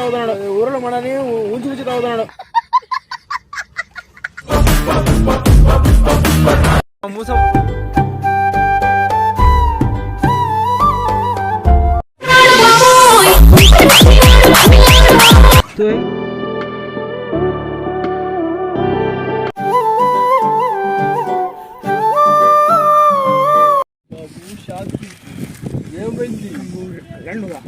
తాగుతున్నాడు ఊరలో మనని ఉంచి తాగుతున్నాడు. మూస ఏమైంది రెండుగా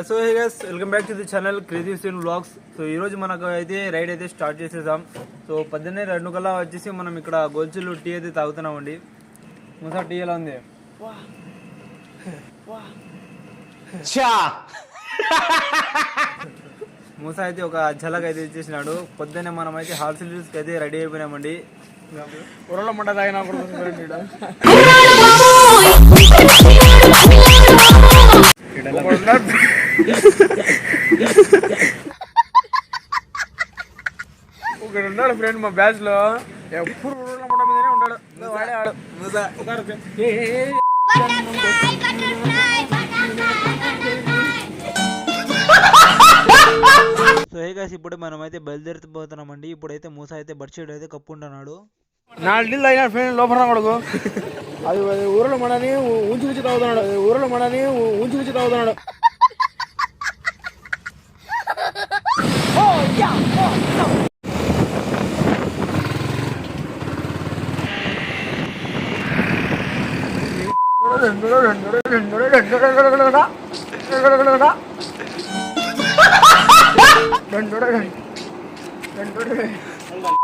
so hey guys, welcome back to the channel Crazy Scene Vlogs. So ఈరోజు మనకు అయితే రైడ్ అయితే స్టార్ట్ చేసేసాం. సో 12 కల్లా వచ్చేసి మనం ఇక్కడ గోల్చిల్లు టీ అయితే తాగుతున్నామండి. ముసా టీ ఎలా ఉంది? మూసా అయితే ఒక ఝలక్ అయితే ఇచ్చేసినాడు. పొద్దున్నే మనం అయితే హార్స్ హిల్స్కి అయితే రెడీ అయిపోయినామండి. ఉరలో మంట తాగినా ఒకడు ఉన్నాడు ఫ్రెండ్ మా బ్యాచ్ లో, ఎప్పుడు ఉరలో మంట మీదనే ఉంటాడు. వాడే ఆడు మూసా. సో హే గైస్, ఇప్పుడు మనం అయితే బయలుదేరిపోతున్నామండి. ఇప్పుడైతే మూసా అయితే బడ్షీట్ అయితే కప్పుకుంటున్నాడు. 4 నీళ్ళు అయినా ఫ్రెండ్ లోపల కొడుకు అది ఊరలో మనని ఉంచి తాగుతున్నాడు. ఊరలో మనని ఉంచి తాగుతున్నాడు.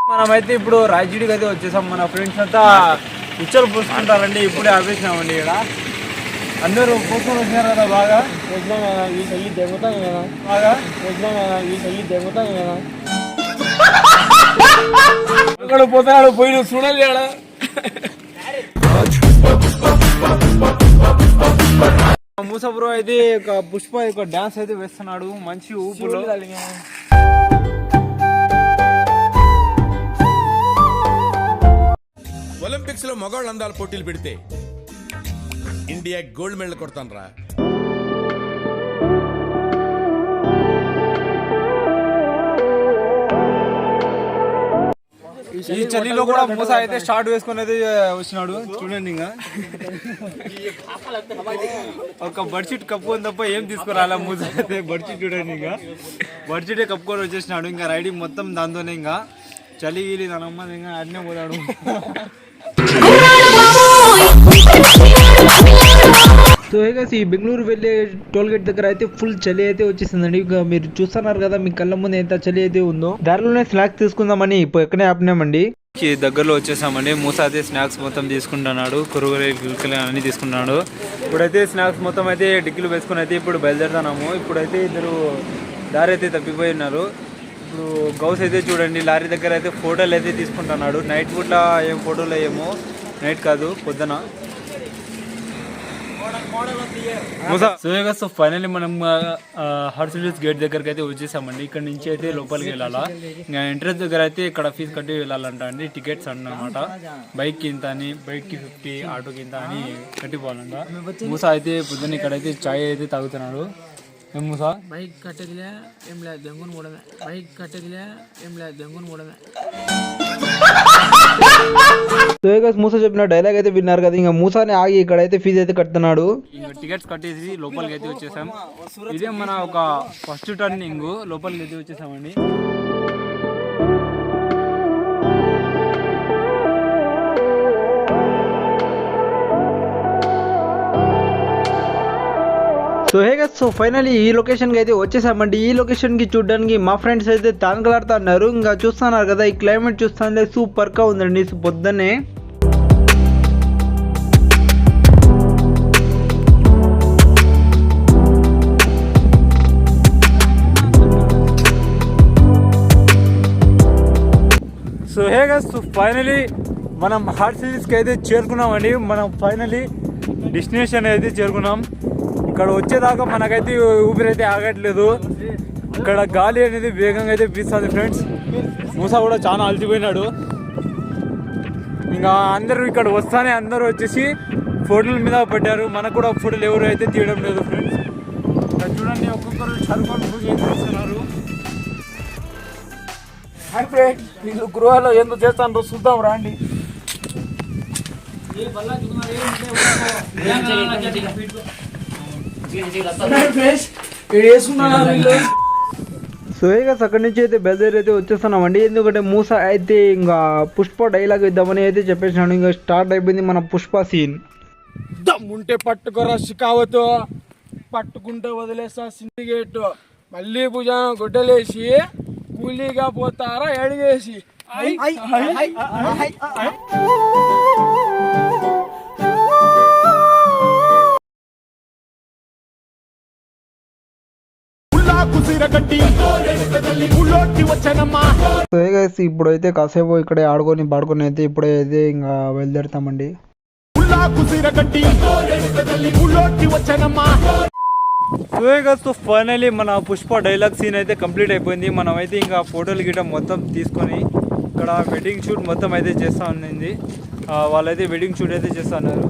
మనమైతే ఇప్పుడు రాయచూడికి అయితే వచ్చేసాం. మన ఫ్రెండ్స్ అంతా ఉచ్చలు పూసుకుంటారండి. ఇప్పుడే ఆపేసినామండి. ఇక్కడ అందరూ పూసుకొని వచ్చినారు కదా. బాగా ఈ చల్లి దెంగుతాం కదా. బాగా ఈ చల్లి దెంగుతాం కదా. అక్కడ పోతాడు, పోయి నువ్వు చూడాలి. ఆడ మూసా బ్రో అయితే ఒక పుష్ప ఒక డాన్స్ అయితే వేస్తున్నాడు మంచి ఊపులో. ఒలింపిక్స్ లో మగవాళ్ళు అందాల పోటీలు పెడితే ఇండియా గోల్డ్ మెడల్ కొడతాను రా. ఈ చలిలో కూడా మూసా అయితే షార్ట్ వేసుకుని అయితే వచ్చినాడు. చూడండి, ఇంకా ఒక బడ్షీట్ కప్పుకొని తప్ప ఏం తీసుకురాలా మూసా అయితే. బడ్షీట్ చూడండి, ఇంకా బడ్షీటే కప్పుకొని వచ్చేసినాడు. ఇంకా రైడింగ్ మొత్తం దాంతోనే. ఇంకా చలి గీలి దానమ్మ ఇంకా అట్నే పోతాడు. సో హేగాస్, ఈ బెంగళూరు వెళ్ళే టోల్ గేట్ దగ్గర అయితే ఫుల్ చలి అయితే వచ్చేసిందండి. ఇక మీరు చూస్తున్నారు కదా, మీ కళ్ళ ముందు ఎంత చలి అయితే ఉందో. దారిలోనే స్నాక్స్ తీసుకుందామని ఇప్పుడు ఎక్కడే ఆపినామండి. దగ్గరలో వచ్చేసామండి. మూసా అయితే స్నాక్స్ మొత్తం తీసుకుంటున్నాడు. కురుకులు అన్ని తీసుకుంటున్నాడు. ఇప్పుడైతే స్నాక్స్ మొత్తం అయితే డిక్కీలు వేసుకుని అయితే ఇప్పుడు బయలుదేరుతున్నాము. ఇప్పుడైతే ఇద్దరు దారి అయితే తప్పిపోయి ఉన్నారు. ఇప్పుడు గౌస్ అయితే చూడండి లారీ దగ్గర అయితే ఫోటోలు అయితే తీసుకుంటున్నాడు. నైట్ పూట ఏం ఫోటోలు ఏమో, నైట్ కాదు పొద్దున. సో ఫైనల్లీ మనం హార్స్ హిల్స్ గేట్ దగ్గరకి అయితే వచ్చేసామండి. ఇక్కడ నుంచి అయితే లోపలికి వెళ్ళాలా. ఇంకా ఎంట్రన్స్ దగ్గర అయితే ఇక్కడ ఫీజు కట్టి వెళ్ళాలంట అండి. టికెట్స్ అన్నమాట. బైక్ కి ఇంత అని, బైక్ కి 50, ఆటోకి ఇంత అని కట్టిపోవాలంట. మూసా అయితే పొద్దున్న ఇక్కడైతే చాయ్ అయితే తాగుతున్నాడు. మూసా బైక్ కట్టేదిలే ఏం లేదు, దెంగుని మూడమే. బైక్ కట్టేదిలే ఏం లేదు, దెంగుని మూడమే. సో మూసా చెప్పిన డైలాగ్ అయితే విన్నారు కదా. ఇంకా మూసాని ఆగి ఇక్కడైతే ఫీజు అయితే కడుతున్నాడు. ఇంకా టికెట్స్ కట్టేసి లోపలికి అయితే వచ్చేసాం. ఇదే మన ఒక ఫస్ట్ టర్నింగ్. లోపలికి అయితే వచ్చేసామండి. So hey guys, so finally ఈ లొకేషన్ కి అయితే వచ్చేసామండి. ఈ లొకేషన్ కి చూడడానికి మా ఫ్రెండ్స్ అయితే తానకలాడుతున్నారు. ఇంకా చూస్తున్నారు కదా, ఈ క్లైమేట్ చూస్తుంటే సూపర్ గా ఉందండి. పొద్దున్నే so hey guys, so finally మనం హార్స్ హిల్స్ కి అయితే చేరుకున్నామండి. మనం ఫైనల్లీ డెస్టినేషన్ అయితే చేరుకున్నాం. ఇక్కడ వచ్చేదాకా మనకైతే ఊపిరైతే ఆగట్లేదు. ఇక్కడ గాలి అనేది వేగంగా అయితే వీస్తుంది ఫ్రెండ్స్. మూసా కూడా చాలా అలసిపోయినాడు. ఇంకా అందరూ ఇక్కడ వస్తానే అందరూ వచ్చేసి ఫోటోల మీద పడ్డారు. మనకు కూడా ఫోటోలు ఎవరు అయితే తీయడం లేదు ఫ్రెండ్స్. ఇక్కడ చూడండి ఒక్కొక్కరు షర్మన్ పూజ చేస్తున్నారు. వీళ్ళు గృహాలో ఎందుకు చేస్తాను చూద్దాం రండి. సో ఇక అక్కడి నుంచి అయితే బెదర్ అయితే వచ్చేస్తున్నామండి. ఎందుకంటే మూస అయితే ఇంకా పుష్ప డైలాగ్ ఇద్దామని అయితే చెప్పేసినాడు. ఇంకా స్టార్ట్ అయిపోయింది మన పుష్ప సీన్. దమ్ముంటే పట్టుకోరా షికావతో, పట్టుకుంటే వదిలేస్తా సిండికేట్. మళ్ళీ భుజం గుడ్డలేసి కూలీగా పోతారా ఎడిగేసి. సో ఇక ఇప్పుడైతే కాసేపు ఇక్కడే ఆడుకొని పాడుకొని అయితే ఇప్పుడే అయితే ఇంకా బయలుదేరుతామండి. సో ఫైనలీ మన పుష్ప డైలాగ్ సీన్ అయితే కంప్లీట్ అయిపోయింది. మనం అయితే ఇంకా ఫోటోలు గిట్ట మొత్తం తీసుకొని ఇక్కడ వెడ్డింగ్ షూట్ మొత్తం అయితే చేస్తూ ఉన్నింది. వాళ్ళైతే వెడ్డింగ్ షూట్ అయితే చేస్తున్నారు.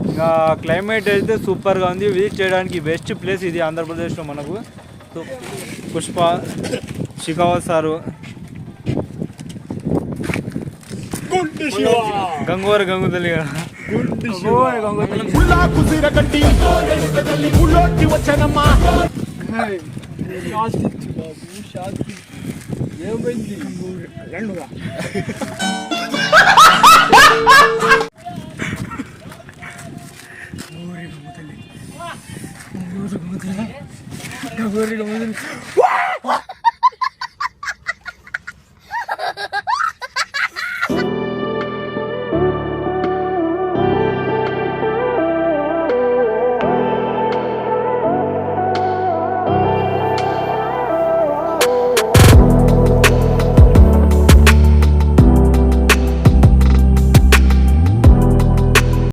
ఇంకా క్లైమేట్ అయితే సూపర్గా ఉంది. విజిట్ చేయడానికి బెస్ట్ ప్లేస్ ఇది ఆంధ్రప్రదేశ్లో మనకు. సో పుష్ప, షికావత్ సారు, గంగోర గంగుతల్లి ఏమైంది.